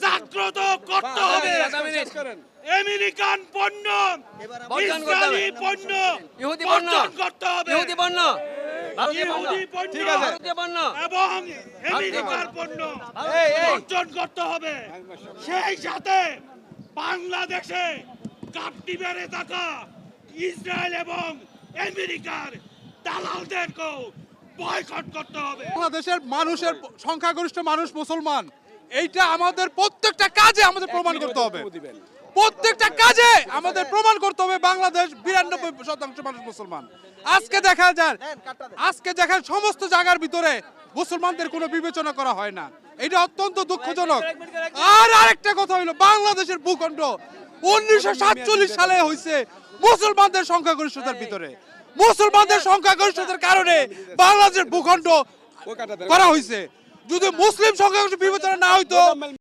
জাগ্রত করতে হবে। আমেরিকান পণ্য, ইসরায়েলি পণ্য ইহুদি পণ্য, বর্জন করতে হবে। ইহুদি পণ্য, ইহুদি পণ্য ভারতীয় পণ্য এবং আমেরিকার পণ্য বর্জন করতে হবে। সেই সাথে বাংলাদেশে কাটতি বেড়ে থাকা ইসরায়েল এবং আমেরিকার দালালদেরকেও বয়কট করতে হবে। বাংলাদেশের মানুষের সংখ্যাগরিষ্ঠ মানুষ মুসলমান, এইটা আমাদের প্রত্যেকটা কাজে আমাদের প্রমাণ করতে হবে। প্রত্যেকটা কাজে আমাদের প্রমাণ করতে হবে বাংলাদেশ 92% মানুষ মুসলমান। আজকে দেখা যায়, আজকে দেখেন সমস্ত জায়গার ভিতরে মুসলমানদের কোনো বিবেচনা করা হয় না, এটা অত্যন্ত দুঃখজনক। আর আরেকটা কথা হইলো, বাংলাদেশের ভূখণ্ড 1947 সালে হয়েছে মুসলমানদের সংখ্যাগরিষ্ঠতার ভিতরে। মুসলমানদের সংখ্যাগরিষ্ঠতার কারণে বাংলাদেশের ভূখণ্ড করা হয়েছে। যদি মুসলিম সংখ্যাগরিষ্ঠ বিবেচনা না হইতো